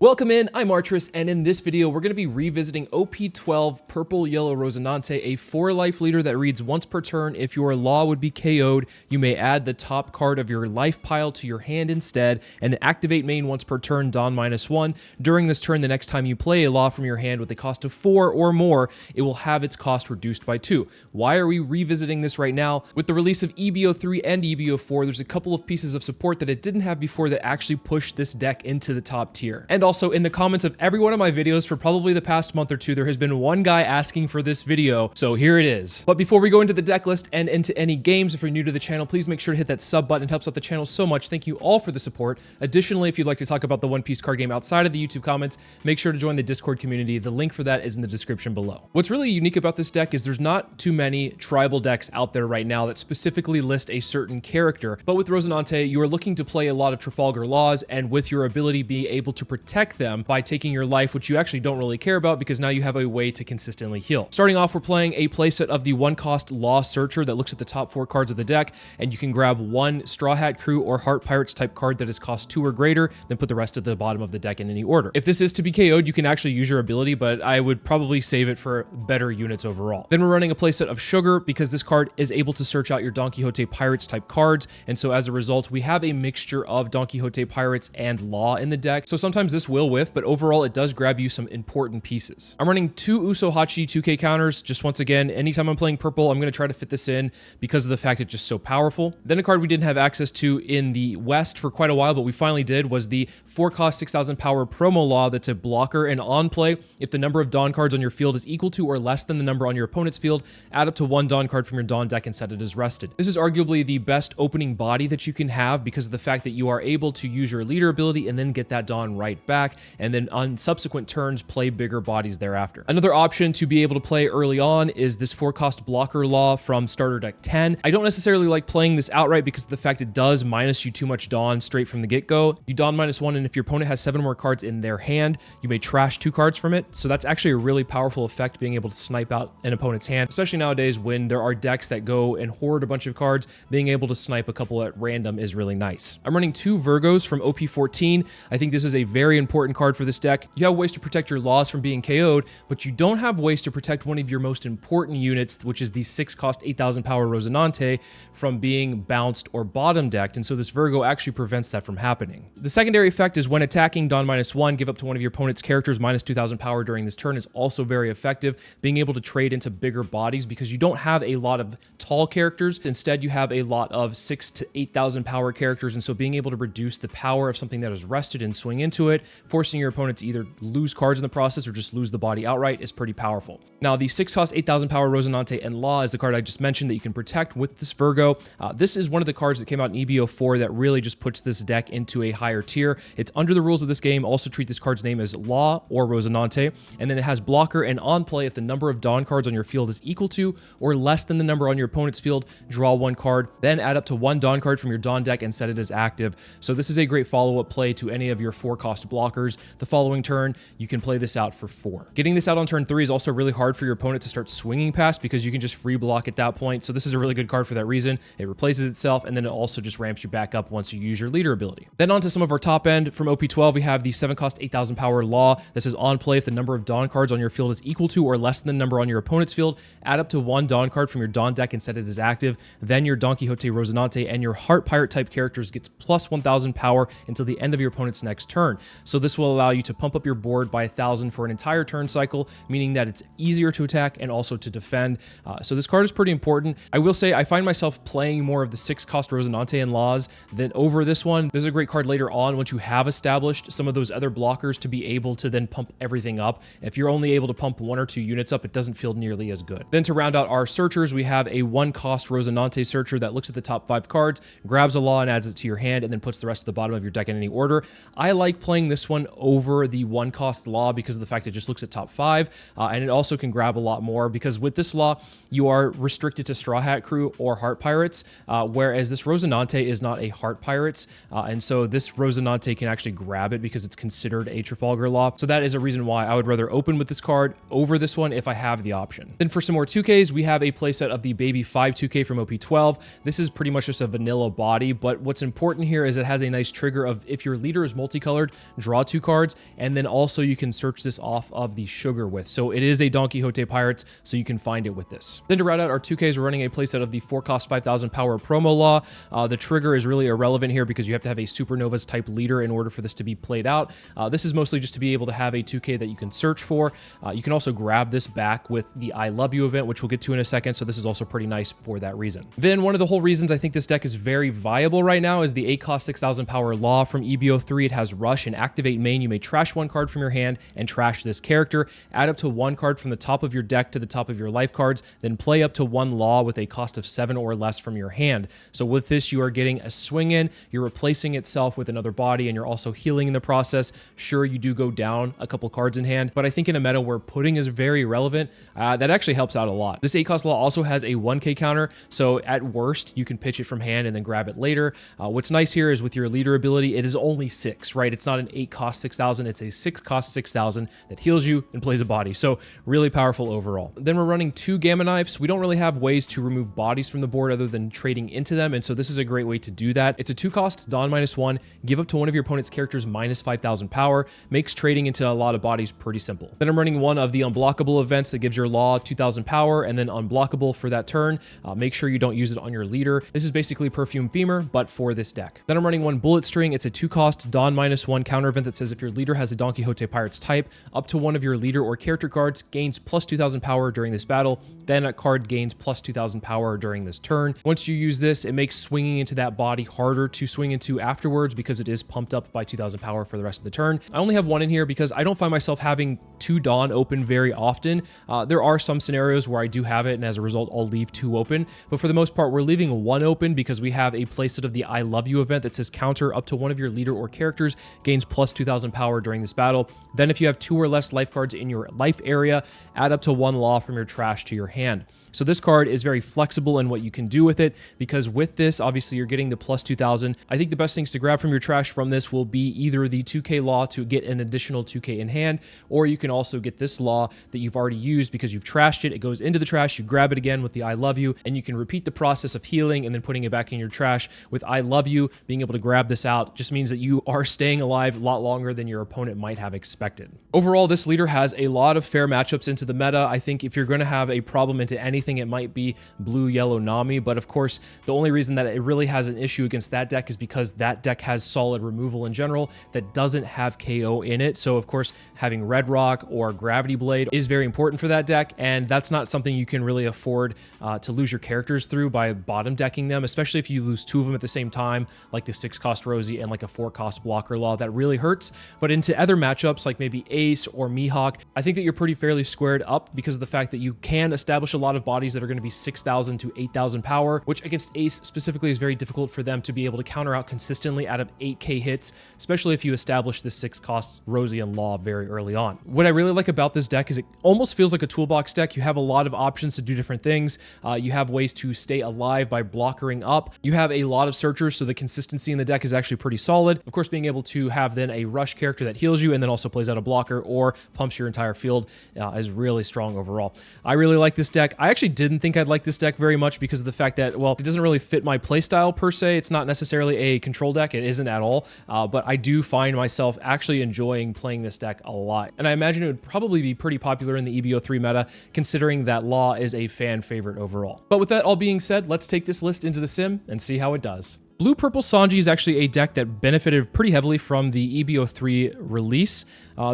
Welcome in, I'm Artress, and in this video, we're going to be revisiting OP12 Purple Yellow Rosinante, a 4-life leader that reads once per turn. If your law would be KO'd, you may add the top card of your life pile to your hand instead, and activate main once per turn, Don -1. During this turn, the next time you play a law from your hand with a cost of 4 or more, it will have its cost reduced by 2. Why are we revisiting this right now? With the release of EBO3 and EBO4, there's a couple of pieces of support that it didn't have before that actually pushed this deck into the top tier. And also, in the comments of every one of my videos for probably the past month or two, there has been one guy asking for this video, so here it is. But before we go into the deck list and into any games, if you're new to the channel, please make sure to hit that sub button. It helps out the channel so much. Thank you all for the support. Additionally, if you'd like to talk about the One Piece card game outside of the YouTube comments, make sure to join the Discord community. The link for that is in the description below. What's really unique about this deck is there's not too many tribal decks out there right now that specifically list a certain character, but with Rosinante, you are looking to play a lot of Trafalgar laws, and with your ability be able to protect them by taking your life, which you actually don't really care about because now you have a way to consistently heal. Starting off, we're playing a playset of the 1-cost Law Searcher that looks at the top 4 cards of the deck, and you can grab one Straw Hat Crew or Heart Pirates type card that is cost 2 or greater, then put the rest at the bottom of the deck in any order. If this is to be KO'd, you can actually use your ability, but I would probably save it for better units overall. Then we're running a playset of Sugar because this card is able to search out your Don Quixote Pirates type cards, and so as a result, we have a mixture of Don Quixote Pirates and Law in the deck, so sometimes this will whiff, but overall it does grab you some important pieces. I'm running 2 Usohachi 2K counters. Just once again, anytime I'm playing purple, I'm going to try to fit this in because of the fact it's just so powerful. Then a card we didn't have access to in the West for quite a while, but we finally did, was the 4-cost 6,000 power promo law that's a blocker and on play. If the number of Dawn cards on your field is equal to or less than the number on your opponent's field, add up to 1 Dawn card from your Dawn deck and set it as rested. This is arguably the best opening body that you can have because of the fact that you are able to use your leader ability and then get that Dawn right back, and then on subsequent turns play bigger bodies thereafter. Another option to be able to play early on is this 4-cost blocker law from starter deck 10. I don't necessarily like playing this outright because of the fact it does minus you too much Dawn straight from the get-go. You Dawn -1, and if your opponent has 7 more cards in their hand, you may trash 2 cards from it. So that's actually a really powerful effect, being able to snipe out an opponent's hand, especially nowadays when there are decks that go and hoard a bunch of cards. Being able to snipe a couple at random is really nice. I'm running 2 Virgos from OP14. I think this is a very important card for this deck. You have ways to protect your laws from being KO'd, but you don't have ways to protect one of your most important units, which is the 6-cost 8,000 power Rosinante, from being bounced or bottom decked, and so this Virgo actually prevents that from happening. The secondary effect is when attacking Don -1, give up to one of your opponent's characters minus 2,000 power during this turn is also very effective, being able to trade into bigger bodies because you don't have a lot of tall characters. Instead, you have a lot of 6,000 to 8,000 power characters, and so being able to reduce the power of something that is rested and swing into it, forcing your opponent to either lose cards in the process or just lose the body outright, is pretty powerful. Now, the 6-cost 8,000 power Rosinante and Law is the card I just mentioned that you can protect with this Virgo. This is one of the cards that came out in EBO4 that really just puts this deck into a higher tier. It's under the rules of this game. Also treat this card's name as Law or Rosinante, and then it has blocker and on play. If the number of Dawn cards on your field is equal to or less than the number on your opponent's field, draw 1 card, then add up to 1 Dawn card from your Dawn deck and set it as active. So this is a great follow-up play to any of your 4-cost blockers. The following turn, you can play this out for 4. Getting this out on turn 3 is also really hard for your opponent to start swinging past because you can just free block at that point. So this is a really good card for that reason. It replaces itself, and then it also just ramps you back up once you use your leader ability. Then on to some of our top end. From OP12, we have the 7-cost 8,000 power Law. This is on play if the number of Dawn cards on your field is equal to or less than the number on your opponent's field. Add up to 1 Dawn card from your Dawn deck and set it as active. Then your Don Quixote Rosinante and your Heart Pirate type characters gets plus 1,000 power until the end of your opponent's next turn. So this will allow you to pump up your board by 1,000 for an entire turn cycle, meaning that it's easier to attack and also to defend. So this card is pretty important. I will say I find myself playing more of the 6-cost Rosinante and Laws than over this one. This is a great card later on once you have established some of those other blockers to be able to then pump everything up. If you're only able to pump 1 or 2 units up, it doesn't feel nearly as good. Then to round out our searchers, we have a 1-cost Rosinante searcher that looks at the top 5 cards, grabs a law and adds it to your hand, and then puts the rest at the bottom of your deck in any order. I like playing this one over the 1-cost law because of the fact it just looks at top 5, and it also can grab a lot more because with this law, you are restricted to Straw Hat Crew or Heart Pirates, whereas this Rosinante is not a Heart Pirates, and so this Rosinante can actually grab it because it's considered a Trafalgar law. So that is a reason why I would rather open with this card over this one if I have the option. Then for some more 2Ks, we have a playset of the Baby 5 2K from OP12. This is pretty much just a vanilla body, but what's important here is it has a nice trigger of if your leader is multicolored, draw draw 2 cards, and then also you can search this off of the sugar with. So it is a Don Quixote Pirates, so you can find it with this. Then to round out our 2Ks, we're running a playset of the 4-cost 5,000 power promo law. The trigger is really irrelevant here because you have to have a Supernovas type leader in order for this to be played out. This is mostly just to be able to have a 2K that you can search for. You can also grab this back with the I Love You event, which we'll get to in a second, so this is also pretty nice for that reason. Then one of the whole reasons I think this deck is very viable right now is the 8-cost 6,000 power law from EBO3. It has Rush and Activate main. You may trash 1 card from your hand and trash this character. Add up to 1 card from the top of your deck to the top of your life cards, then play up to 1 law with a cost of 7 or less from your hand. So with this, you are getting a swing in, you're replacing itself with another body, and you're also healing in the process. Sure, you do go down a couple cards in hand, but I think in a meta where putting is very relevant, that actually helps out a lot. This 8-cost law also has a 1K counter, so at worst, you can pitch it from hand and then grab it later. What's nice here is with your leader ability, it is only 6, right? It's not an 8-cost 6,000, it's a 6-cost 6,000 that heals you and plays a body, so really powerful overall. Then we're running 2 Gamma Knives. We don't really have ways to remove bodies from the board other than trading into them, and so this is a great way to do that. It's a 2-cost Dawn -1, give up to one of your opponent's characters minus 5,000 power, makes trading into a lot of bodies pretty simple. Then I'm running one of the unblockable events that gives your law 2,000 power and then unblockable for that turn. Make sure you don't use it on your leader. This is basically Perfume Femur, but for this deck. Then I'm running one Bullet String. It's a 2-cost Dawn -1 counter event that says if your leader has a Don Quixote Pirates type, up to one of your leader or character cards gains plus 2,000 power during this battle, then a card gains plus 2,000 power during this turn. Once you use this, it makes swinging into that body harder to swing into afterwards because it is pumped up by 2,000 power for the rest of the turn. I only have 1 in here because I don't find myself having 2 Dawn open very often. There are some scenarios where I do have it, and as a result, I'll leave 2 open. But for the most part, we're leaving 1 open because we have a playset of the I Love You event that says counter up to one of your leader or characters gains plus 2,000 power during this battle. Then if you have 2 or less life cards in your life area, add up to 1 law from your trash to your hand. So this card is very flexible in what you can do with it, because with this, obviously you're getting the plus 2,000. I think the best things to grab from your trash from this will be either the 2K law to get an additional 2K in hand, or you can also get this law that you've already used because you've trashed it. It goes into the trash, you grab it again with the I Love You, and you can repeat the process of healing and then putting it back in your trash. With I Love You, being able to grab this out just means that you are staying alive a lot longer than your opponent might have expected. Overall, this leader has a lot of fair matchups into the meta. I think if you're going to have a problem into anything, it might be blue, yellow Nami, but of course, the only reason that it really has an issue against that deck is because that deck has solid removal in general that doesn't have KO in it. So of course, having Red Rock or Gravity Blade is very important for that deck, and that's not something you can really afford to lose your characters through by bottom decking them, especially if you lose 2 of them at the same time, like the 6-cost Rosie and like a 4-cost blocker law. That really hurts. But into other matchups like maybe Ace or Mihawk, I think that you're pretty fairly squared up because of the fact that you can establish a lot of bodies that are going to be 6,000 to 8,000 power, which against Ace specifically is very difficult for them to be able to counter out consistently out of 8K hits, especially if you establish this 6-cost Rosie and Law very early on. What I really like about this deck is it almost feels like a toolbox deck. You have a lot of options to do different things. You have ways to stay alive by blockering up. You have a lot of searchers, so the consistency in the deck is actually pretty solid. Of course, being able to have then a rush character that heals you and then also plays out a blocker or pumps your entire field is really strong overall. I really like this deck. I actually didn't think I'd like this deck very much because of the fact that, well, it doesn't really fit my playstyle per se. It's not necessarily a control deck. It isn't at all. But I do find myself actually enjoying playing this deck a lot. And I imagine it would probably be pretty popular in the EBO3 meta, considering that Law is a fan favorite overall. But with that all being said, let's take this list into the sim and see how it does. Blue-Purple Sanji is actually a deck that benefited pretty heavily from the EBO3 release.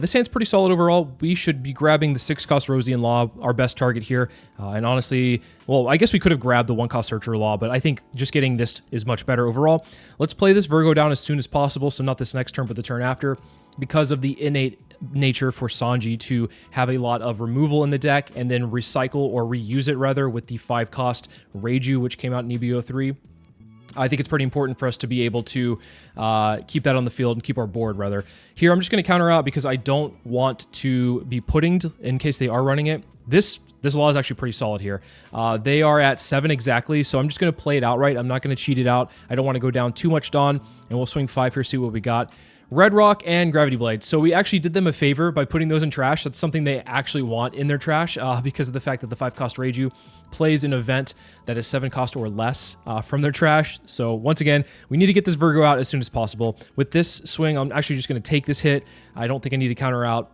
This hand's pretty solid overall. We should be grabbing the 6-cost Rosie and Law, our best target here. And honestly, well, I guess we could have grabbed the 1-cost Searcher Law, but I think just getting this is much better overall. Let's play this Virgo down as soon as possible, so not this next turn, but the turn after, because of the innate nature for Sanji to have a lot of removal in the deck and then recycle or reuse it rather with the 5-cost Reiju, which came out in EBO3. I think it's pretty important for us to be able to keep that on the field and keep our board, rather. Here, I'm just going to counter out because I don't want to be putting, in case they are running it. This law is actually pretty solid here. They are at 7 exactly, so I'm just going to play it outright. I'm not going to cheat it out. I don't want to go down too much Dawn, and we'll swing 5 here, see what we got. Red Rock and Gravity Blade. So we actually did them a favor by putting those in trash. That's something they actually want in their trash because of the fact that the 5-cost Reiju plays an event that is 7 cost or less from their trash. So once again, we need to get this Virgo out as soon as possible. With this swing, I'm actually just going to take this hit. I don't think I need to counter out.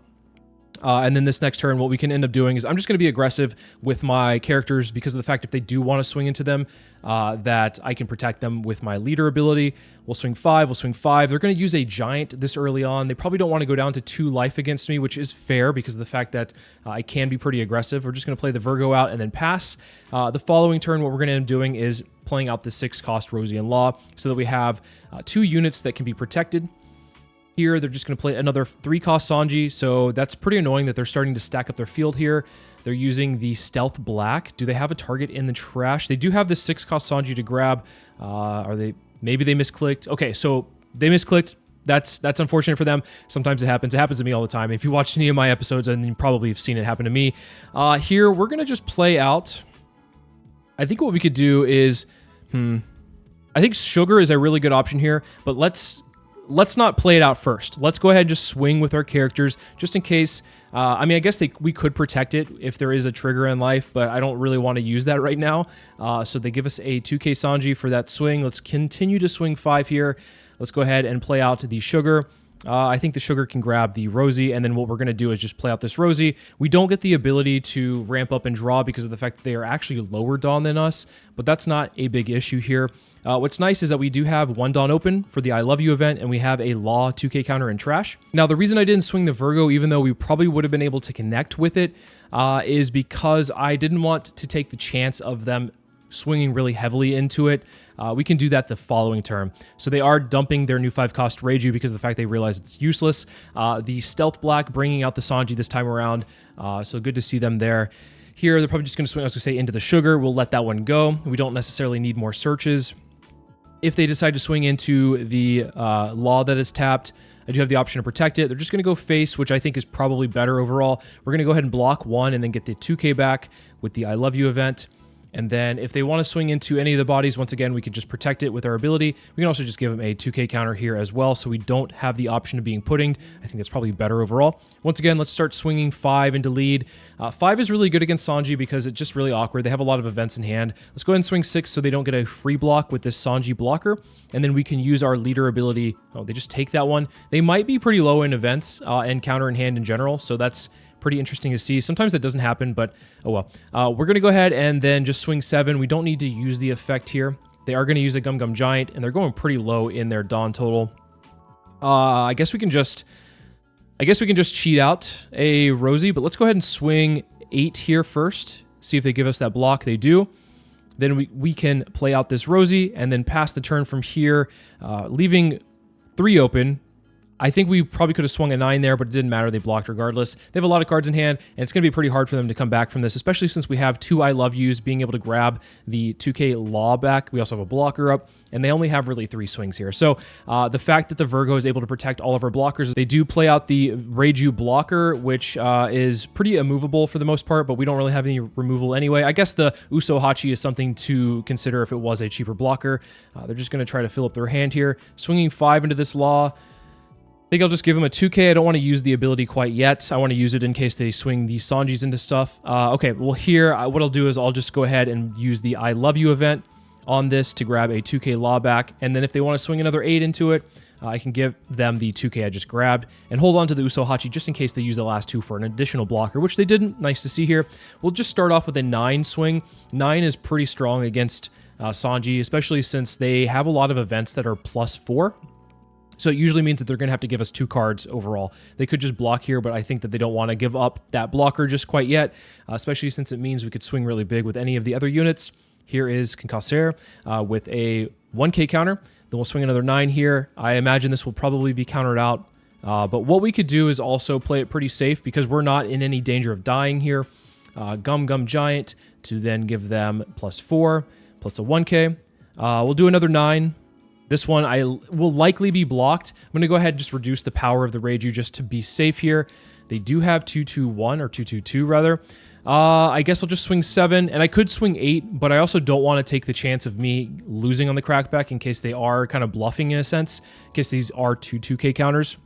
And then this next turn, what we can end up doing is I'm just going to be aggressive with my characters because of the fact if they do want to swing into them, that I can protect them with my leader ability. We'll swing 5, we'll swing 5. They're going to use a giant this early on. They probably don't want to go down to 2 life against me, which is fair because of the fact that I can be pretty aggressive. We're just going to play the Virgo out and then pass. The following turn, what we're going to end up doing is playing out the 6-cost Rosian Law so that we have 2 units that can be protected. Here, they're just going to play another 3-cost Sanji, so that's pretty annoying that they're starting to stack up their field here. They're using the Stealth Black. Do they have a target in the trash? They do have the 6-cost Sanji to grab. Are they? Maybe they misclicked. Okay, so they misclicked. That's unfortunate for them. Sometimes it happens. It happens to me all the time. If you watch any of my episodes, and you probably have seen it happen to me. Here, we're going to just play out. I think what we could do is... I think Sugar is a really good option here, but let's not play it out first. Let's go ahead and just swing with our characters just in case. I mean, I guess we could protect it if there is a trigger in life, but I don't really want to use that right now. So they give us a 2K Sanji for that swing. Let's continue to swing 5 here. Let's go ahead and play out the Sugar. I think the Sugar can grab the Rosie, and then what we're going to do is just play out this Rosie. We don't get the ability to ramp up and draw because of the fact that they are actually lower Dawn than us, but that's not a big issue here. What's nice is that we do have 1 Dawn open for the I Love You event, and we have a Law 2K counter in trash. Now, the reason I didn't swing the Virgo, even though we probably would have been able to connect with it, is because I didn't want to take the chance of them swinging really heavily into it. We can do that the following turn. So they are dumping their new 5-cost Reiju because of the fact they realize it's useless. The Stealth Black bringing out the Sanji this time around. So good to see them there. Here, they're probably just going to swing, as we say, into the Sugar. We'll let that one go. We don't necessarily need more searches. If they decide to swing into the Law that is tapped, I do have the option to protect it. They're just going to go face, which I think is probably better overall. We're going to go ahead and block 1 and then get the 2K back with the I Love You event. And then if they want to swing into any of the bodies, once again, we can just protect it with our ability. We can also just give them a 2K counter here as well, so we don't have the option of being puddinged. I think that's probably better overall. Once again, let's start swinging 5 into lead. 5 is really good against Sanji because it's just really awkward. They have a lot of events in hand. Let's go ahead and swing 6 so they don't get a free block with this Sanji blocker. And then we can use our leader ability. Oh, they just take that one. They might be pretty low in events and counter in hand in general, so that's pretty interesting to see. Sometimes that doesn't happen, but oh well. We're going to go ahead and then just swing 7. We don't need to use the effect here. They are going to use a Gum Gum Giant, and they're going pretty low in their Dawn total. I guess we can just cheat out a Rosie, but let's go ahead and swing 8 here first. See if they give us that block. They do. Then we can play out this Rosie and then pass the turn from here, leaving 3 open. I think we probably could have swung a 9 there, but it didn't matter. They blocked regardless. They have a lot of cards in hand, and it's going to be pretty hard for them to come back from this, especially since we have 2 I Love Yous being able to grab the 2K Law back. We also have a blocker up, and they only have really 3 swings here. So the fact that the Virgo is able to protect all of our blockers, they do play out the Reiju blocker, which is pretty immovable for the most part, but we don't really have any removal anyway. I guess the Uso Hachi is something to consider if it was a cheaper blocker. They're just going to try to fill up their hand here. Swinging 5 into this Law. I think I'll just give him a 2K. I don't want to use the ability quite yet. I want to use it in case they swing the Sanjis into stuff. Okay, well here, what I'll do is I'll just go ahead and use the I Love You event on this to grab a 2K Law back. And then if they want to swing another 8 into it, I can give them the 2K I just grabbed and hold on to the Uso Hachi just in case they use the last 2 for an additional blocker, which they didn't. Nice to see here. We'll just start off with a 9 swing. 9 is pretty strong against Sanji, especially since they have a lot of events that are +4. So it usually means that they're going to have to give us 2 cards overall. They could just block here, but I think that they don't want to give up that blocker just quite yet, especially since it means we could swing really big with any of the other units. Here is Concasser with a 1K counter. Then we'll swing another 9 here. I imagine this will probably be countered out. But what we could do is also play it pretty safe because we're not in any danger of dying here. Gum Gum Giant to then give them +4, plus a 1K. We'll do another 9. This one I will likely be blocked. I'm going to go ahead and just reduce the power of the Reiju just to be safe here. They do have 221 or 222 rather. I guess I'll just swing 7, and I could swing 8, but I also don't want to take the chance of me losing on the crackback in case they are kind of bluffing in a sense, in case these are 2K counters.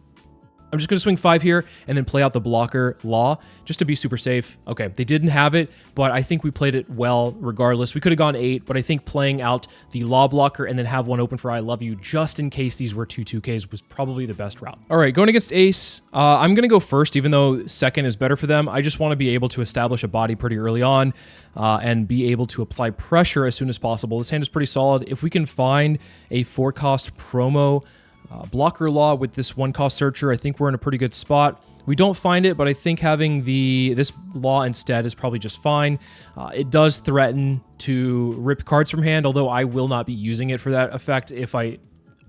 I'm just going to swing 5 here and then play out the blocker Law just to be super safe. Okay, they didn't have it, but I think we played it well regardless. We could have gone 8, but I think playing out the Law blocker and then have one open for I Love You just in case these were 2Ks was probably the best route. All right, going against Ace, I'm going to go first even though second is better for them. I just want to be able to establish a body pretty early on and be able to apply pressure as soon as possible. This hand is pretty solid. If we can find a 4-cost promo blocker Law with this 1-cost searcher, I think we're in a pretty good spot. We don't find it, but I think having this Law instead is probably just fine. It does threaten to rip cards from hand, although I will not be using it for that effect if I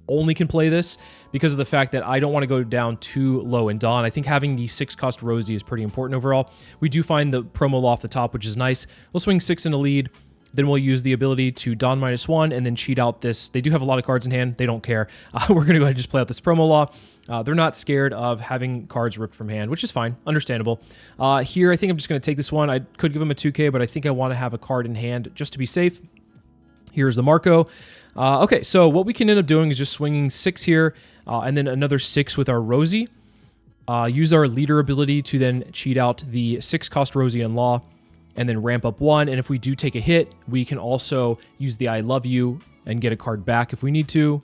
only can play this because of the fact that I don't want to go down too low in Dawn. I think having the 6-cost Rosie is pretty important overall. We do find the promo Law off the top, which is nice. We'll swing 6 in a lead. Then we'll use the ability to Dawn -1 and then cheat out this. They do have a lot of cards in hand. They don't care. We're going to go ahead and just play out this promo Law. They're not scared of having cards ripped from hand, which is fine. Understandable. Here, I think I'm just going to take this one. I could give him a 2K, but I think I want to have a card in hand just to be safe. Here's the Marco. Okay, so what we can end up doing is just swinging 6 here and then another 6 with our Rosie. Use our leader ability to then cheat out the 6-cost Rosie and Law, and then ramp up 1. And if we do take a hit, we can also use the I Love You and get a card back if we need to.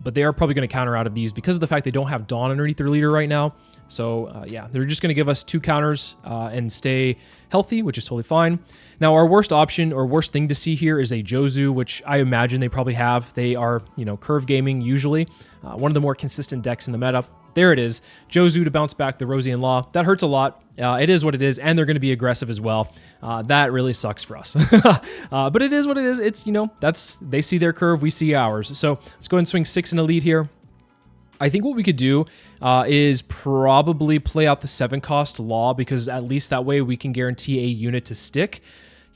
But they are probably going to counter out of these because of the fact they don't have Dawn underneath their leader right now. So yeah, they're just going to give us 2 counters and stay healthy, which is totally fine. Now, our worst option or worst thing to see here is a Jozu, which I imagine they probably have. They are, curve gaming usually. One of the more consistent decks in the meta. There it is. Jozu to bounce back the Rosie and Law. That hurts a lot. It is what it is, and they're going to be aggressive as well. That really sucks for us. But it is what it is. It's, they see their curve, we see ours. So let's go ahead and swing 6 in a lead here. I think what we could do is probably play out the 7-cost Law because at least that way we can guarantee a unit to stick.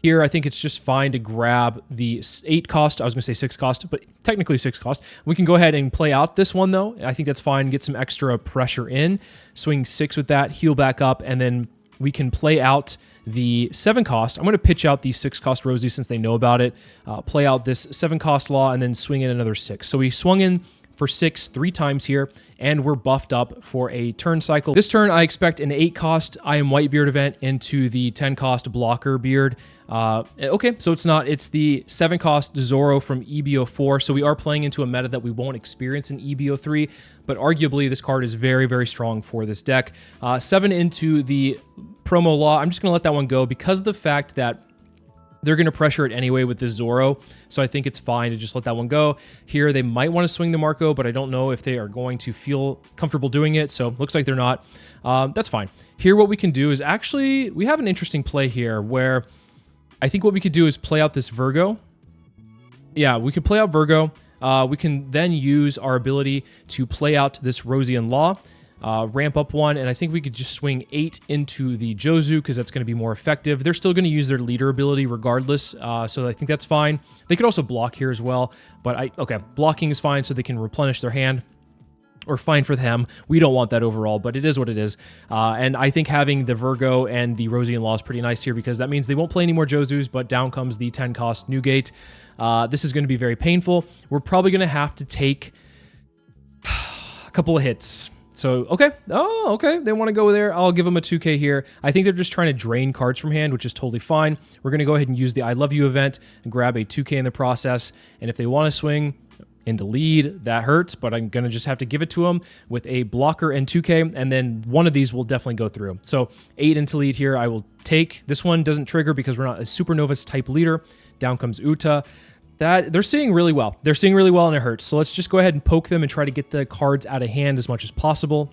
Here, I think it's just fine to grab the 8-cost. I was going to say 6-cost, but technically 6-cost. We can go ahead and play out this one, though. I think that's fine. Get some extra pressure in. Swing 6 with that, heal back up, and then we can play out the 7-cost. I'm going to pitch out the 6-cost Rosie since they know about it. Play out this 7-cost Law, and then swing in another 6. So we swung in for 6 3 times here, and we're buffed up for a turn cycle. This turn, I expect an 8-cost I Am Whitebeard event into the 10-cost Blocker Beard. Okay, so it's the 7-cost Zoro from EBO4, so we are playing into a meta that we won't experience in EBO3, but arguably this card is very, very strong for this deck. 7 into the promo Law. I'm just going to let that one go because of the fact that they're going to pressure it anyway with this Zoro, so I think it's fine to just let that one go. Here, they might want to swing the Marco, but I don't know if they are going to feel comfortable doing it, so looks like they're not. That's fine. Here, what we can do is actually, we have an interesting play here where I think what we could do is play out this Virgo. Yeah, we could play out Virgo. We can then use our ability to play out this Rosie and Law. Ramp up 1, and I think we could just swing 8 into the Jozu because that's going to be more effective. They're still going to use their leader ability regardless, so I think that's fine. They could also block here as well, but okay, blocking is fine so they can replenish their hand, or fine for them. We don't want that overall, but it is what it is. And I think having the Virgo and the Rosie and Law is pretty nice here because that means they won't play any more Jozus, but down comes the 10-cost Newgate. This is going to be very painful. We're probably going to have to take a couple of hits. So, okay. Oh, okay. They want to go there. I'll give them a 2K here. I think they're just trying to drain cards from hand, which is totally fine. We're going to go ahead and use the I Love You event and grab a 2K in the process. And if they want to swing into lead, that hurts, but I'm going to just have to give it to them with a blocker and 2K, and then one of these will definitely go through. So 8 into lead here, I will take. This one doesn't trigger because we're not a Supernovas type leader. Down comes Uta. That they're seeing really well. They're seeing really well, and it hurts. So let's just go ahead and poke them and try to get the cards out of hand as much as possible.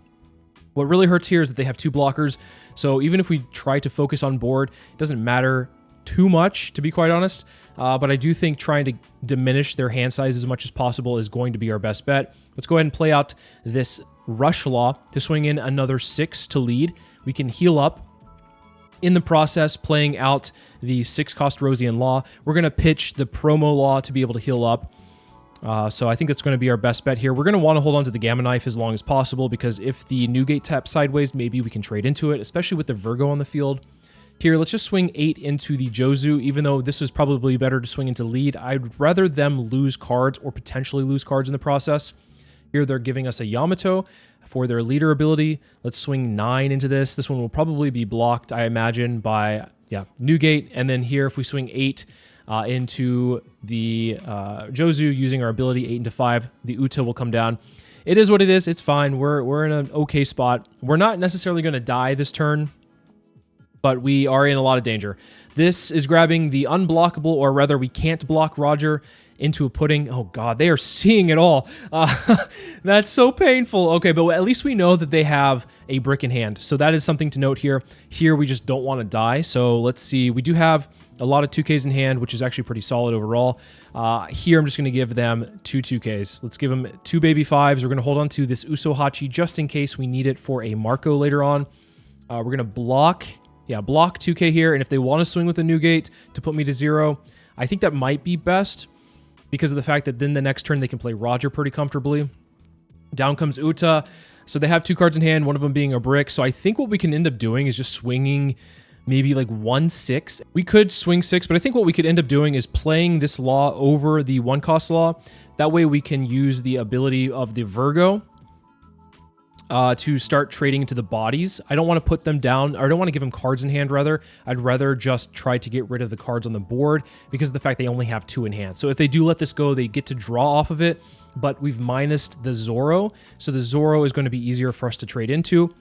What really hurts here is that they have 2 blockers. So even if we try to focus on board, it doesn't matter too much, to be quite honest. But I do think trying to diminish their hand size as much as possible is going to be our best bet. Let's go ahead and play out this Rush Law to swing in another 6 to lead. We can heal up. In the process, playing out the 6-cost Rosie and Law, we're going to pitch the promo Law to be able to heal up. So I think that's going to be our best bet here. We're going to want to hold on to the Gamma Knife as long as possible, because if the Newgate taps sideways, maybe we can trade into it, especially with the Virgo on the field. Here, let's just swing 8 into the Jozu, even though this was probably better to swing into lead. I'd rather them lose cards or potentially lose cards in the process. Here, they're giving us a Yamato for their leader ability. Let's swing 9 into this. This one will probably be blocked, I imagine, by, Newgate. And then here, if we swing 8 into the Jozu using our ability 8 into 5, the Uta will come down. It is what it is. It's fine. We're in an okay spot. We're not necessarily going to die this turn, but we are in a lot of danger. This is grabbing the unblockable, or rather we can't block Roger, into a pudding. Oh god, they are seeing it all. That's so painful. Okay, but at least we know that they have a brick in hand, so that is something to note here. Here we just don't want to die, so let's see. We do have a lot of 2Ks in hand, which is actually pretty solid overall. Here I'm just going to give them 2 2Ks. Let's give them 2 baby 5s. We're going to hold on to this Usohachi just in case we need it for a Marco later on. We're going to block 2K here, and if they want to swing with a Newgate to put me to 0, I think that might be best because of the fact that then the next turn they can play Roger pretty comfortably. Down comes Uta, so they have 2 cards in hand, one of them being a brick, so I think what we can end up doing is just swinging maybe like 1/6. We could swing 6, but I think what we could end up doing is playing this law over the 1-cost law. That way we can use the ability of the Virgo to start trading into the bodies. I don't want to put them down, or I don't want to give them cards in hand, rather. I'd rather just try to get rid of the cards on the board because of the fact they only have 2 in hand. So if they do let this go, they get to draw off of it, but we've minused the Zoro, so the Zoro is going to be easier for us to trade into.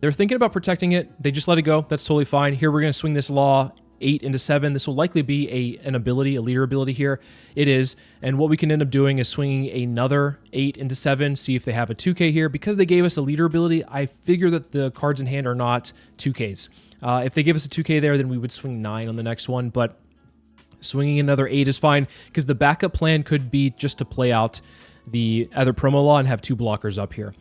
They're thinking about protecting it. They just let it go. That's totally fine. Here we're going to swing this law 8 into 7. This will likely be an ability, a leader ability here. It is. And what we can end up doing is swinging another 8 into 7, see if they have a 2K here. Because they gave us a leader ability, I figure that the cards in hand are not 2Ks. If they give us a 2K there, then we would swing 9 on the next one. But swinging another 8 is fine, because the backup plan could be just to play out the other promo law and have 2 blockers up here.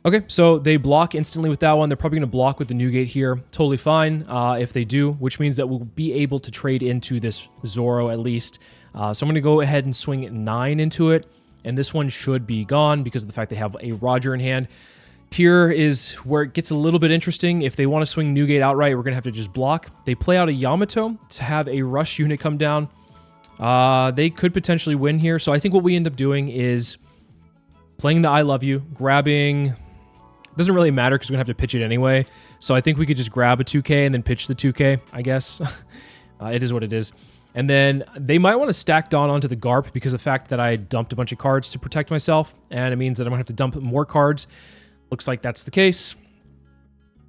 Okay, so they block instantly with that one. They're probably going to block with the Newgate here. Totally fine if they do, which means that we'll be able to trade into this Zoro at least. So I'm going to go ahead and swing 9 into it, and this one should be gone because of the fact they have a Roger in hand. Here is where it gets a little bit interesting. If they want to swing Newgate outright, we're going to have to just block. They play out a Yamato to have a rush unit come down. They could potentially win here, so I think what we end up doing is playing the I Love You, grabbing... Doesn't really matter because we're going to have to pitch it anyway. So I think we could just grab a 2K and then pitch the 2K, I guess. It is what it is. And then they might want to stack Dawn onto the Garp because of the fact that I dumped a bunch of cards to protect myself. And it means that I'm going to have to dump more cards. Looks like that's the case.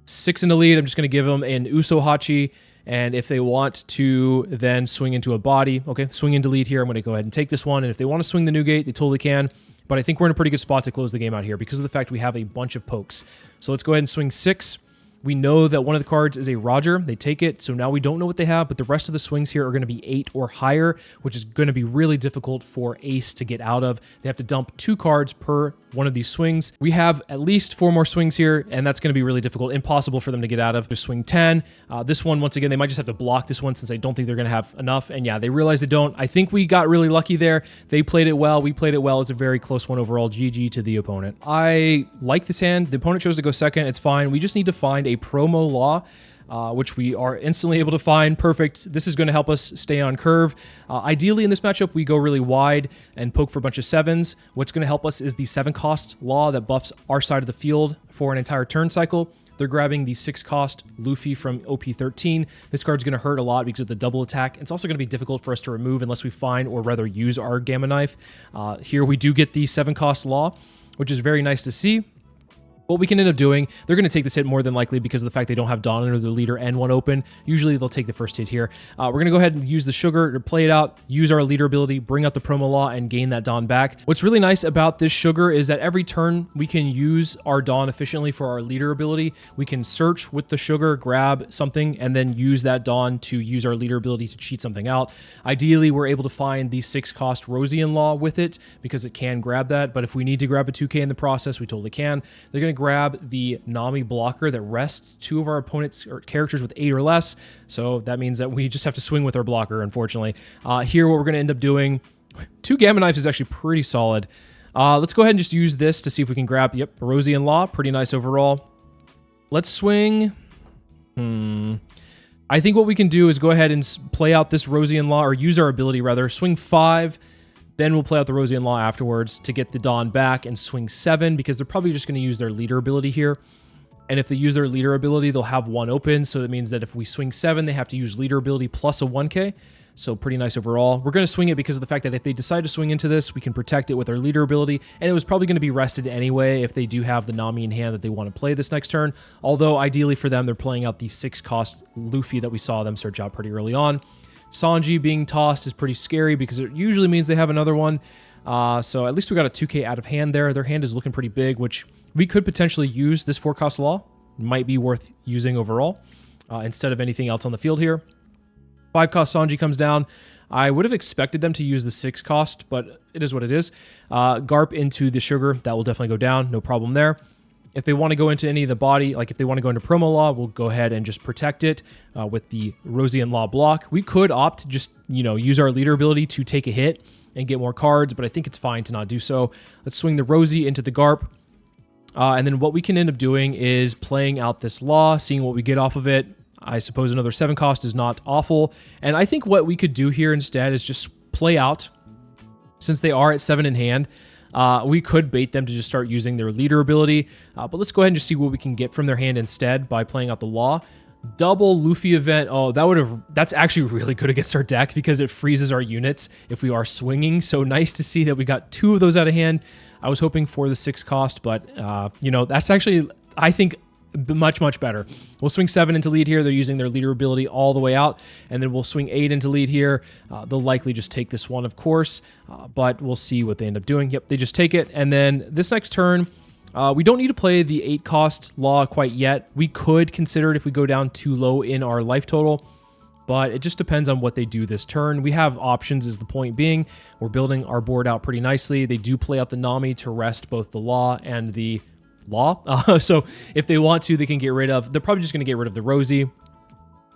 6 in the lead. I'm just going to give them an Usohachi. And if they want to then swing into a body, okay, swing into lead here. I'm going to go ahead and take this one. And if they want to swing the Newgate, they totally can. But I think we're in a pretty good spot to close the game out here because of the fact we have a bunch of pokes. So let's go ahead and swing 6. We know that one of the cards is a Roger. They take it, so now we don't know what they have, but the rest of the swings here are going to be 8 or higher, which is going to be really difficult for Ace to get out of. They have to dump 2 cards per one of these swings. We have at least 4 more swings here, and that's going to be really difficult, impossible for them to get out of. Just swing 10. This one, once again, they might just have to block this one since I don't think they're going to have enough, and yeah, they realize they don't. I think we got really lucky there. They played it well. We played it well. It's a very close one overall. GG to the opponent. I like this hand. The opponent chose to go second. It's fine. We just need to find a promo law, which we are instantly able to find. Perfect. This is going to help us stay on curve. Ideally in this matchup, we go really wide and poke for a bunch of 7s. What's going to help us is the 7-cost law that buffs our side of the field for an entire turn cycle. They're grabbing the 6-cost Luffy from OP13. This card's going to hurt a lot because of the double attack. It's also going to be difficult for us to remove unless we find or rather use our Gamma Knife. Here we do get the 7-cost law, which is very nice to see. What we can end up doing, they're going to take this hit more than likely because of the fact they don't have Dawn under their leader and one open. Usually they'll take the first hit here. We're going to go ahead and use the sugar to play it out, use our leader ability, bring out the promo law, and gain that Dawn back. What's really nice about this sugar is that every turn we can use our Dawn efficiently for our leader ability. We can search with the sugar, grab something, and then use that Dawn to use our leader ability to cheat something out. Ideally, we're able to find the 6-cost Rosian law with it because it can grab that, but if we need to grab a 2K in the process, we totally can. They're going to grab the Nami blocker that rests 2 of our opponents or characters with 8 or less. So that means that we just have to swing with our blocker, unfortunately. Here, what we're going to end up doing 2 Gamma Knives is actually pretty solid. Let's go ahead and just use this to see if we can grab, yep, Rosie and Law. Pretty nice overall. Let's swing. I think what we can do is go ahead and play out this Rosie and Law, or use our ability rather. Swing 5, then we'll play out the Rosie and Law afterwards to get the Dawn back, and swing 7, because they're probably just going to use their leader ability here. And if they use their leader ability, they'll have 1 open, so that means that if we swing 7, they have to use leader ability plus a 1k. So pretty nice overall. We're going to swing it because of the fact that if they decide to swing into this, we can protect it with our leader ability. And it was probably going to be rested anyway if they do have the Nami in hand that they want to play this next turn. Although ideally for them, they're playing out the 6-cost Luffy that we saw them search out pretty early on. Sanji being tossed is pretty scary because it usually means they have another one. So at least we got a 2k out of hand there. Their hand is looking pretty big, which we could potentially use this 4-cost Law. Might be worth using overall instead of anything else on the field here. 5-cost Sanji comes down. I would have expected them to use the 6-cost, but it is what it is. Garp into the sugar, that will definitely go down. No problem there. If they want to go into any of the body, like if they want to go into promo Law, we'll go ahead and just protect it with the Rosie and Law block. We could opt to just, use our leader ability to take a hit and get more cards, but I think it's fine to not do so. Let's swing the Rosie into the Garp. And then what we can end up doing is playing out this Law, seeing what we get off of it. I suppose another 7-cost is not awful. And I think what we could do here instead is just play out, since they are at 7 in hand, we could bait them to just start using their leader ability. But let's go ahead and just see what we can get from their hand instead by playing out the Law. Double Luffy event. Oh, that's actually really good against our deck because it freezes our units if we are swinging. So nice to see that we got 2 of those out of hand. I was hoping for the 6-cost, but that's actually, I think, much, much better. We'll swing 7 into lead here. They're using their leader ability all the way out. And then we'll swing 8 into lead here. They'll likely just take this one, of course. But we'll see what they end up doing. Yep, they just take it. And then this next turn, we don't need to play the 8-cost Law quite yet. We could consider it if we go down too low in our life total. But it just depends on what they do this turn. We have options is the point being. We're building our board out pretty nicely. They do play out the Nami to rest both the Law and the Law. So if they want to, they can get rid of, they're probably just going to get rid of the Rosie.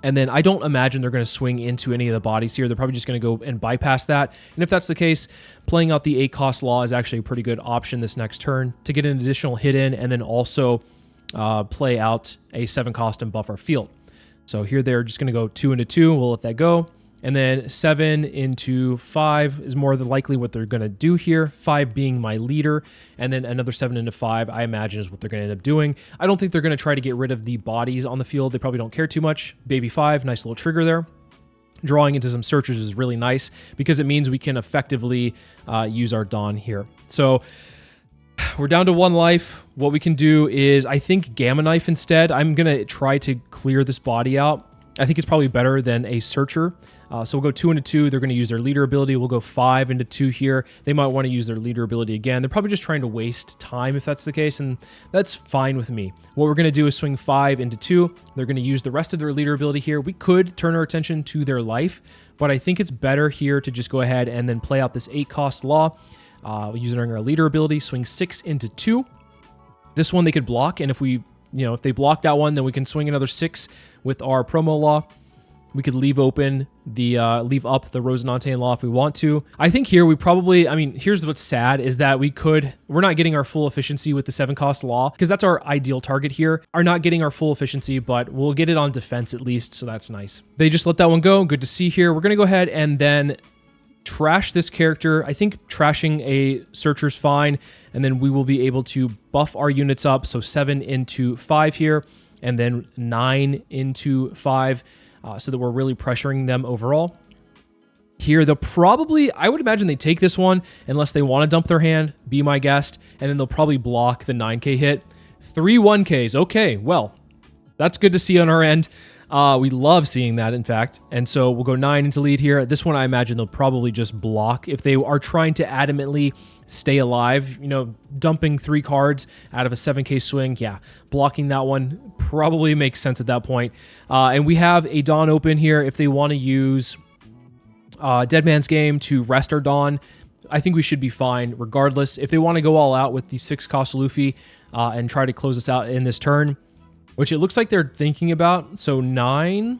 And then I don't imagine they're going to swing into any of the bodies here. They're probably just going to go and bypass that. And if that's the case, playing out the 8-cost Law is actually a pretty good option this next turn to get an additional hit in and then also play out a 7-cost and buff our field. So here they're just going to go 2 into 2. We'll let that go. And then 7 into 5 is more than likely what they're going to do here. 5 being my leader. And then another 7 into 5, I imagine, is what they're going to end up doing. I don't think they're going to try to get rid of the bodies on the field. They probably don't care too much. Baby 5, nice little trigger there. Drawing into some searchers is really nice because it means we can effectively use our Dawn here. So we're down to 1 life. What we can do is, I think, Gamma Knife instead. I'm going to try to clear this body out. I think it's probably better than a Searcher. So we'll go 2 into 2. They're going to use their leader ability. We'll go 5 into 2 here. They might want to use their leader ability again. They're probably just trying to waste time if that's the case, and that's fine with me. What we're going to do is swing 5 into 2. They're going to use the rest of their leader ability here. We could turn our attention to their life, but I think it's better here to just go ahead and then play out this 8-cost Law. Using our leader ability, swing 6 into 2. This one they could block, and if we, if they block that one, then we can swing another 6 with our promo Law. We could leave open the, leave up the Rosinante and Law if we want to. I think here we probably, here's what's sad is that we're not getting our full efficiency with the 7-cost Law because that's our ideal target here. Are not getting our full efficiency, but we'll get it on defense at least, so that's nice. They just let that one go. Good to see here. We're going to go ahead and then trash this character. I think trashing a Searcher's fine, and then we will be able to buff our units up. So 7 into 5 here, and then 9 into 5, so that we're really pressuring them overall. Here, they'll probably, I would imagine they take this one, unless they want to dump their hand, be my guest, and then they'll probably block the 9k hit. 3 1ks, okay, well, that's good to see on our end. We love seeing that, in fact. And so we'll go 9 into lead here. This one, I imagine they'll probably just block. If they are trying to adamantly stay alive, dumping 3 cards out of a 7k swing, yeah, blocking that one probably makes sense at that point. And we have a Dawn open here. If they want to use Dead Man's Game to rest our Dawn, I think we should be fine regardless. If they want to go all out with the 6-cost Luffy and try to close us out in this turn, which it looks like they're thinking about. So 9,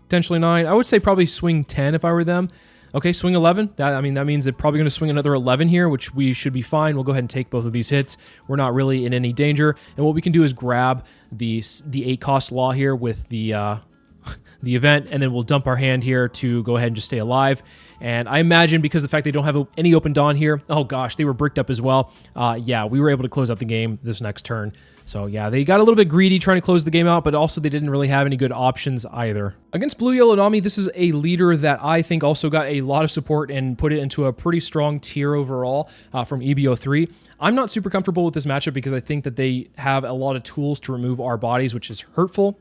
potentially 9. I would say probably swing 10 if I were them. Okay, swing 11. I mean, that means they're probably going to swing another 11 here, which we should be fine. We'll go ahead and take both of these hits. We're not really in any danger. And what we can do is grab the 8 cost law here with the event, and then we'll dump our hand here to go ahead and just stay alive. And I imagine because of the fact they don't have any open dawn here, oh gosh, they were bricked up as well. Yeah, we were able to close out the game this next turn. So yeah, they got a little bit greedy trying to close the game out, but also they didn't really have any good options either. Against Blue Yellow Nami, this is a leader that I think also got a lot of support and put it into a pretty strong tier overall from EBO3. I'm not super comfortable with this matchup because I think that they have a lot of tools to remove our bodies, which is hurtful.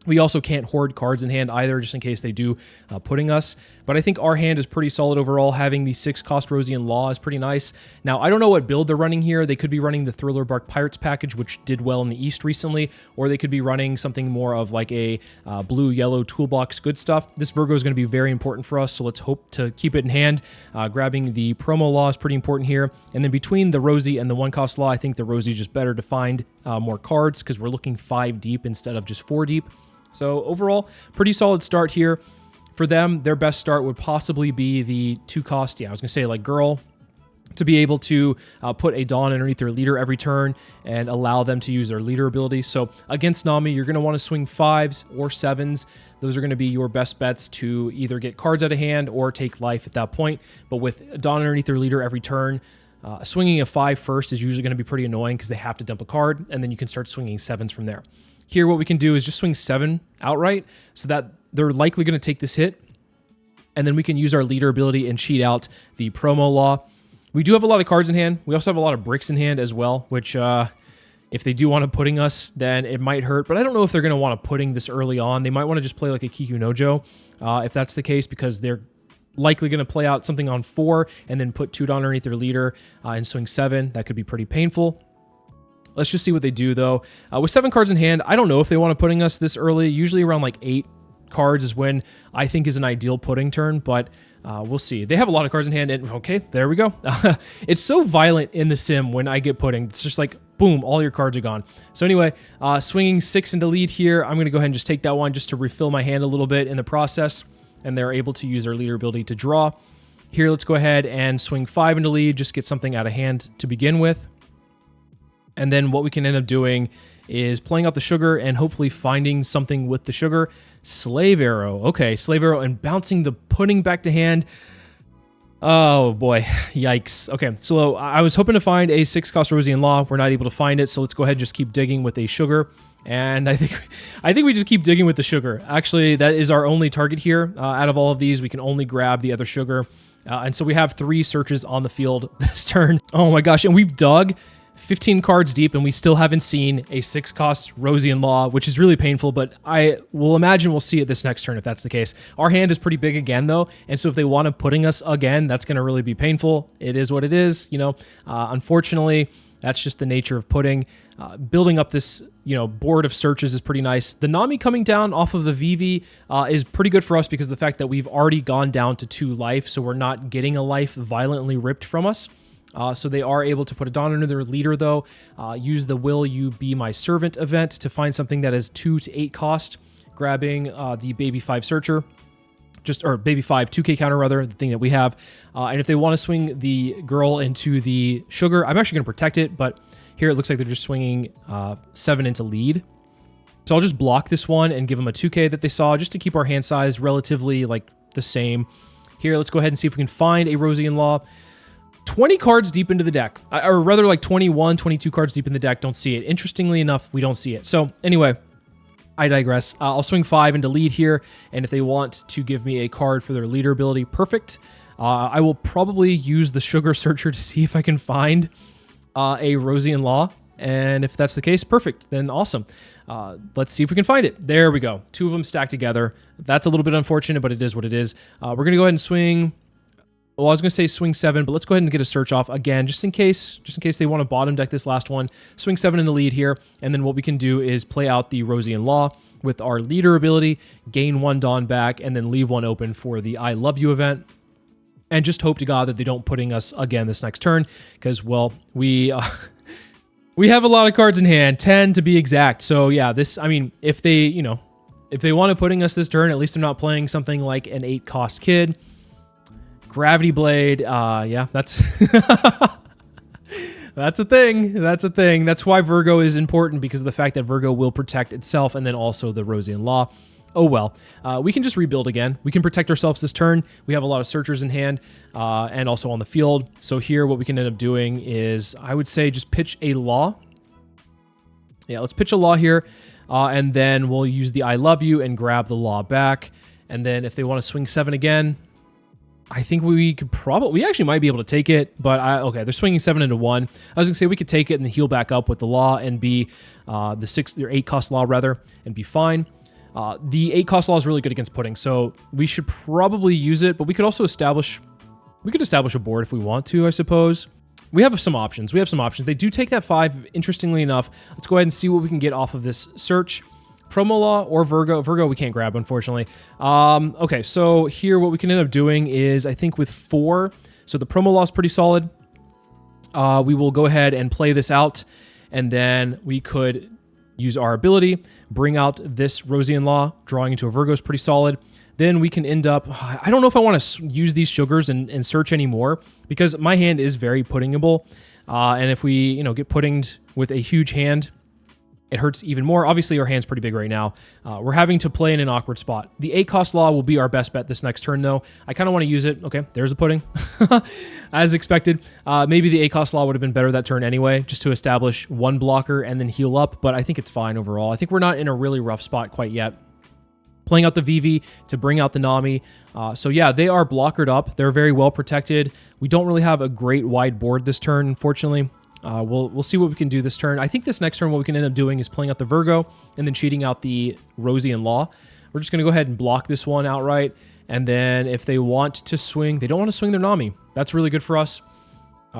We also can't hoard cards in hand either, just in case they do putting us. But I think our hand is pretty solid overall. Having the 6-cost Rosian Law is pretty nice. Now, I don't know what build they're running here. They could be running the Thriller Bark Pirates package, which did well in the East recently, or they could be running something more of like a blue-yellow toolbox good stuff. This Virgo is going to be very important for us, so let's hope to keep it in hand. Grabbing the promo law is pretty important here. And then between the Rosie and the 1-cost law, I think the Rosie is just better to find more cards because we're looking 5 deep instead of just 4 deep. So overall, pretty solid start here. For them, their best start would possibly be the 2-cost, yeah, I was going to say like Girl, to be able to put a Dawn underneath their leader every turn and allow them to use their leader ability. So against Nami, you're going to want to swing 5s or 7s. Those are going to be your best bets to either get cards out of hand or take life at that point. But with Dawn underneath their leader every turn, swinging a 5 first is usually going to be pretty annoying because they have to dump a card, and then you can start swinging 7s from there. Here, what we can do is just swing 7 outright so that they're likely going to take this hit. And then we can use our leader ability and cheat out the promo law. We do have a lot of cards in hand. We also have a lot of bricks in hand as well, which if they do want to putting us, then it might hurt. But I don't know if they're going to want to putting this early on. They might want to just play like a Kiku Nojo if that's the case, because they're likely going to play out something on 4 and then put 2 down underneath their leader and swing 7. That could be pretty painful. Let's just see what they do, though. With 7 cards in hand, I don't know if they want to putting us this early. Usually around like 8 cards is when I think is an ideal putting turn, but we'll see. They have a lot of cards in hand, and okay, there we go. It's so violent in the sim when I get putting. It's just like, boom, all your cards are gone. So anyway, swinging 6 into lead here. I'm going to go ahead and just take that one just to refill my hand a little bit in the process, and they're able to use their leader ability to draw. Here, let's go ahead and swing 5 into lead, just get something out of hand to begin with. And then what we can end up doing is playing out the sugar and hopefully finding something with the sugar. Slave Arrow. Okay, Slave Arrow and bouncing the pudding back to hand. Oh boy, yikes. Okay, so I was hoping to find a 6-cost Rosian Law. We're not able to find it, so let's go ahead and just keep digging with a sugar. And I think we just keep digging with the sugar. Actually, that is our only target here. Out of all of these, we can only grab the other sugar. And so we have 3 searches on the field this turn. Oh my gosh, and we've dug 15 cards deep, and we still haven't seen a 6-cost Rosian Law, which is really painful, but I will imagine we'll see it this next turn if that's the case. Our hand is pretty big again, though, and so if they want to putting us again, that's going to really be painful. It is what it is, you know. Unfortunately, that's just the nature of putting. Building up this, board of searches is pretty nice. The Nami coming down off of the VV is pretty good for us because of the fact that we've already gone down to 2 life, so we're not getting a life violently ripped from us. So they are able to put a Dawn under their leader, though. Use the Will You Be My Servant event to find something that is 2 to 8 cost, grabbing the Baby 5 Searcher. Or Baby 5 2K counter, rather, the thing that we have. And if they want to swing the Girl into the sugar, I'm actually going to protect it, but here it looks like they're just swinging 7 into lead. So I'll just block this one and give them a 2K that they saw, just to keep our hand size relatively like the same. Here, let's go ahead and see if we can find a Rosian Law. 20 cards deep into the deck, or rather like 21, 22 cards deep in the deck. Don't see it. Interestingly enough, we don't see it. So anyway, I digress. I'll swing 5 into lead here, and if they want to give me a card for their leader ability, perfect. I will probably use the Sugar Searcher to see if I can find a Rosian Law, and if that's the case, perfect. Then awesome. Let's see if we can find it. There we go. 2 of them stacked together. That's a little bit unfortunate, but it is what it is. We're going to go ahead and swing... Well, I was going to say swing 7, but let's go ahead and get a search off again, just in case they want to bottom deck this last one. Swing 7 in the lead here, and then what we can do is play out the Rosian Law with our leader ability, gain 1 Dawn back, and then leave 1 open for the I Love You event. And just hope to God that they don't putting us again this next turn, because, well, we have a lot of cards in hand, 10 to be exact. So yeah, if they want to putting us this turn, at least they're not playing something like an 8-cost kid. Gravity Blade, yeah, that's that's a thing. That's a thing. That's why Virgo is important, because of the fact that Virgo will protect itself and then also the Rosian Law. Oh well, we can just rebuild again. We can protect ourselves this turn. We have a lot of searchers in hand and also on the field. So here what we can end up doing is, I would say, just pitch a Law. Yeah, let's pitch a Law here. And then we'll use the I Love You and grab the Law back. And then if they want to swing 7 again, I think we could probably, we actually might be able to take it, but okay, they're swinging 7 into 1. I was gonna say we could take it and then heal back up with the Law and be the 6 or 8 cost Law rather, and be fine. The 8 cost Law is really good against pudding, so we should probably use it, but we could also establish, a board if we want to, I suppose. We have some options. They do take that 5, interestingly enough. Let's go ahead and see what we can get off of this search. Promo Law or Virgo. Virgo we can't grab, unfortunately. Okay, so here what we can end up doing is, I think with 4, so the Promo Law is pretty solid. We will go ahead and play this out, and then we could use our ability, bring out this Rosian Law, drawing into a Virgo is pretty solid. Then we can end up, I don't know if I want to use these sugars and search anymore, because my hand is very puddingable. And if we, get puddinged with a huge hand, it hurts even more. Obviously, our hand's pretty big right now. We're having to play in an awkward spot. The 8 cost Law will be our best bet this next turn, though. I kind of want to use it. Okay, there's a pudding. As expected. Maybe the 8 cost Law would have been better that turn anyway, just to establish 1 blocker and then heal up, but I think it's fine overall. I think we're not in a really rough spot quite yet. Playing out the VV to bring out the Nami. So yeah, they are blockered up. They're very well protected. We don't really have a great wide board this turn, unfortunately. We'll see what we can do this turn. I think this next turn what we can end up doing is playing out the Virgo and then cheating out the Rosian Law. We're just going to go ahead and block this one outright. And then if they want to swing, they don't want to swing their Nami. That's really good for us.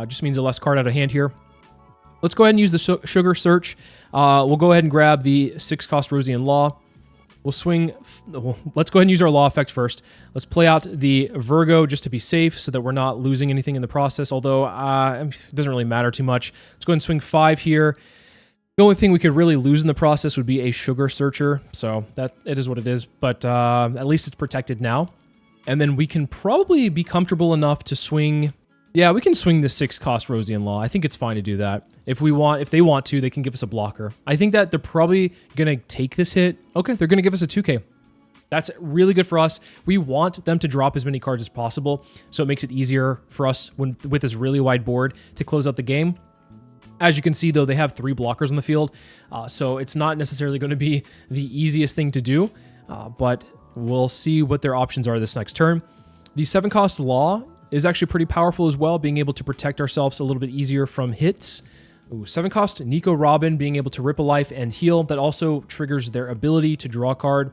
Just means a less card out of hand here. Let's go ahead and use the Sugar Search. We'll go ahead and grab the 6 cost Rosian Law. We'll swing, let's go ahead and use our Law effect first. Let's play out the Virgo just to be safe so that we're not losing anything in the process, although it doesn't really matter too much. Let's go ahead and swing 5 here. The only thing we could really lose in the process would be a Sugar Searcher, so that it is what it is, but at least it's protected now. And then we can probably be comfortable enough to swing. Yeah, we can swing the 6 cost Rosian Law. I think it's fine to do that. If they want to, they can give us a blocker. I think that they're probably going to take this hit. Okay, they're going to give us a 2K. That's really good for us. We want them to drop as many cards as possible, so it makes it easier for us with this really wide board to close out the game. As you can see, though, they have 3 blockers on the field, so it's not necessarily going to be the easiest thing to do, but we'll see what their options are this next turn. The 7 cost Law is actually pretty powerful as well, being able to protect ourselves a little bit easier from hits. Ooh, 7 cost Nico Robin, being able to rip a life and heal. That also triggers their ability to draw a card.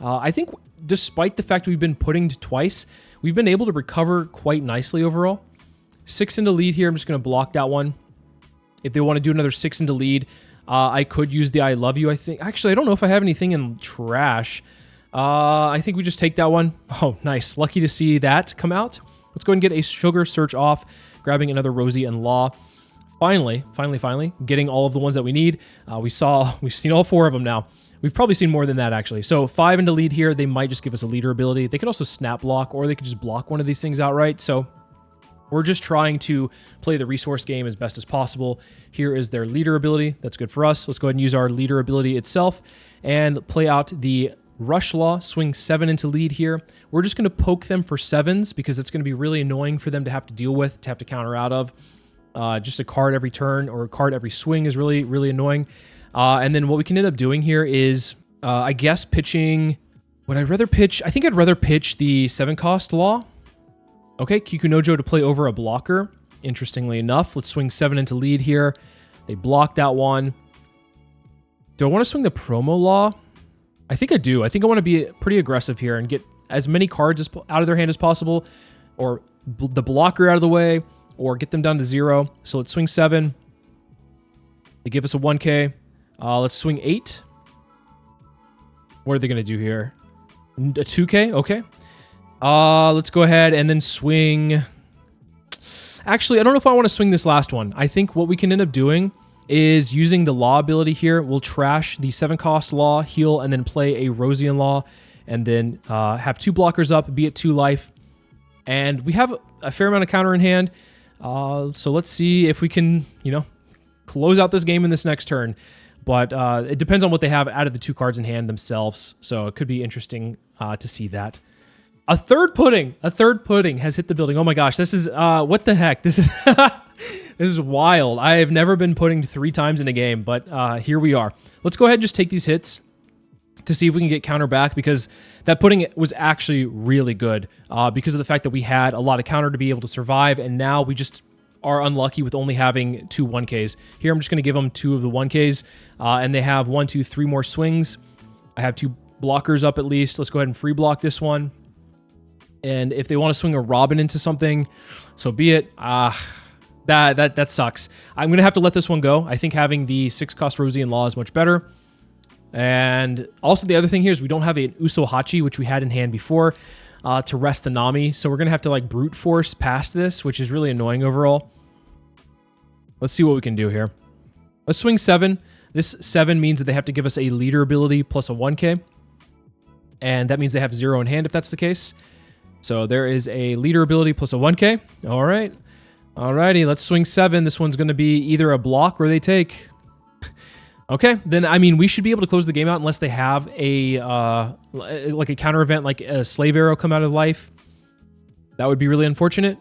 I think despite the fact we've been puddinged twice, we've been able to recover quite nicely overall. 6 into lead here. I'm just going to block that one. If they want to do another 6 into lead, I could use the I Love You, I think. Actually, I don't know if I have anything in trash. I think we just take that one. Oh, nice. Lucky to see that come out. Let's go ahead and get a Sugar Search off, grabbing another Rosie and Law. Finally, getting all of the ones that we need. We've seen all 4 of them now. We've probably seen more than that, actually. So 5 into lead here. They might just give us a leader ability. They could also snap block, or they could just block one of these things outright. So we're just trying to play the resource game as best as possible. Here is their leader ability. That's good for us. Let's go ahead and use our leader ability itself and play out the Rush Law, swing 7 into lead here. We're just going to poke them for 7s because it's going to be really annoying for them to have to deal with, to have to counter out of. Just a card every turn or a card every swing is really, really annoying. And then what we can end up doing here is, I guess, pitching. Would I rather pitch? I think I'd rather pitch the 7 cost Law. Okay, Kikunojo to play over a blocker. Interestingly enough, let's swing 7 into lead here. They blocked that one. Do I want to swing the Promo Law? I think I do. I think I want to be pretty aggressive here and get as many cards out of their hand as possible, or the blocker out of the way, or get them down to 0. So let's swing 7. They give us a 1K. Let's swing 8. What are they going to do here? A 2K? Okay. Let's go ahead and then swing. Actually, I don't know if I want to swing this last one. I think what we can end up doing is using the Law ability here. We'll trash the 7 cost Law, heal, and then play a Rosian Law, and then have 2 blockers up, be it 2 life. And we have a fair amount of counter in hand. So let's see if we can, close out this game in this next turn. But it depends on what they have out of the 2 cards in hand themselves. So it could be interesting to see that. A third pudding has hit the building. Oh my gosh, this is, what the heck? This is, this is wild. I have never been puddinged 3 times in a game, but here we are. Let's go ahead and just take these hits to see if we can get counter back, because that pudding was actually really good because of the fact that we had a lot of counter to be able to survive, and now we just are unlucky with only having 2 1Ks. Here, I'm just going to give them 2 of the 1Ks, and they have 1, 2, 3 more swings. I have 2 blockers up at least. Let's go ahead and free block this one. And if they want to swing a Robin into something, so be it. That sucks. I'm going to have to let this one go. I think having the 6-cost Rosie in Law is much better. And also the other thing here is we don't have an Usohachi, which we had in hand before, to rest the Nami. So we're going to have to like brute force past this, which is really annoying overall. Let's see what we can do here. Let's swing 7. This 7 means that they have to give us a leader ability plus a 1K. And that means they have 0 in hand if that's the case. So there is a leader ability plus a 1K. All right. Alrighty, let's swing 7. This one's going to be either a block or they take. Okay, then, I mean, we should be able to close the game out unless they have a, like a counter event, like a slave arrow come out of life. That would be really unfortunate.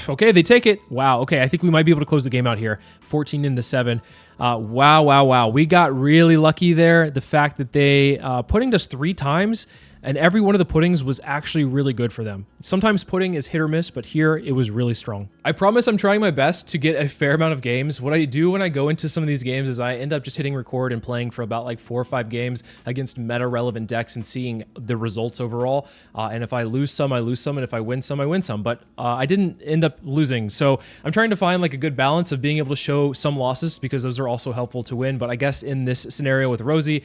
Okay, they take it. Wow, okay, I think we might be able to close the game out here. 14 into 7. Wow. We got really lucky there. The fact that they puddinged us 3 times, and every one of the puddings was actually really good for them. Sometimes pudding is hit or miss, but here it was really strong. I promise I'm trying my best to get a fair amount of games. What I do when I go into some of these games is I end up just hitting record and playing for about like 4 or 5 games against meta-relevant decks and seeing the results overall. And if I lose some, I lose some, and if I win some, I win some. But I didn't end up losing. So I'm trying to find like a good balance of being able to show some losses, because those are also helpful to win. But I guess in this scenario with Rosie,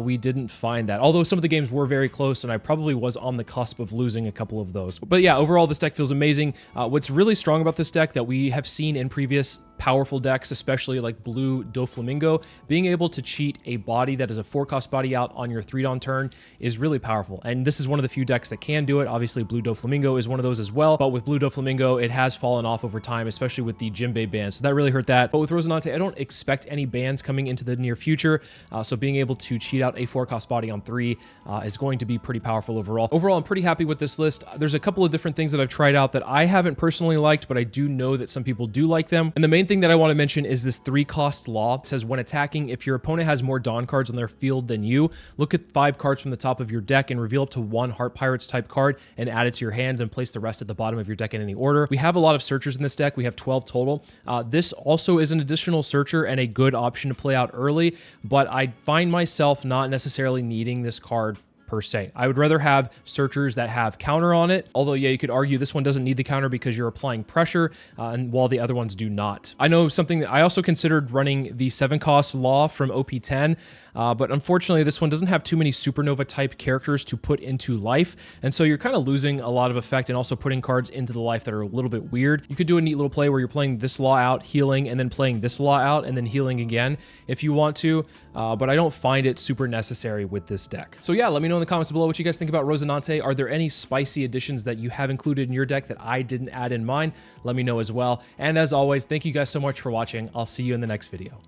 we didn't find that. Although some of the games were very close, and I probably was on the cusp of losing a couple of those. But yeah, overall, this deck feels amazing. What's really strong about this deck that we have seen in previous powerful decks, especially like Blue Doflamingo, being able to cheat a body that is a 4-cost body out on your 3-don turn is really powerful. And this is one of the few decks that can do it. Obviously, Blue Doflamingo is one of those as well. But with Blue Doflamingo, it has fallen off over time, especially with the Jinbei ban. So that really hurt that. But with Rosinante, I don't expect any bans coming into the near future. So being able to cheat out a 4-cost body on 3 is going to be pretty powerful overall. Overall, I'm pretty happy with this list. There's a couple of different things that I've tried out that I haven't personally liked, but I do know that some people do like them. And the main thing that I want to mention is this 3-cost law. It says when attacking, if your opponent has more Dawn cards on their field than you, look at 5 cards from the top of your deck and reveal up to 1 Heart Pirates type card and add it to your hand, then place the rest at the bottom of your deck in any order. We have a lot of searchers in this deck. We have 12 total. This also is an additional searcher and a good option to play out early, but I find myself not necessarily needing this card per se. I would rather have searchers that have counter on it. Although, yeah, you could argue this one doesn't need the counter because you're applying pressure, and while the other ones do not. I know something that I also considered running the 7-cost law from OP10, but unfortunately, this one doesn't have too many supernova type characters to put into life, and so you're kind of losing a lot of effect and also putting cards into the life that are a little bit weird. You could do a neat little play where you're playing this law out, healing, and then playing this law out, and then healing again if you want to, but I don't find it super necessary with this deck. So yeah, let me know in the comments below what you guys think about Rosinante. Are there any spicy additions that you have included in your deck that I didn't add in mine? Let me know as well. And as always, thank you guys so much for watching. I'll see you in the next video.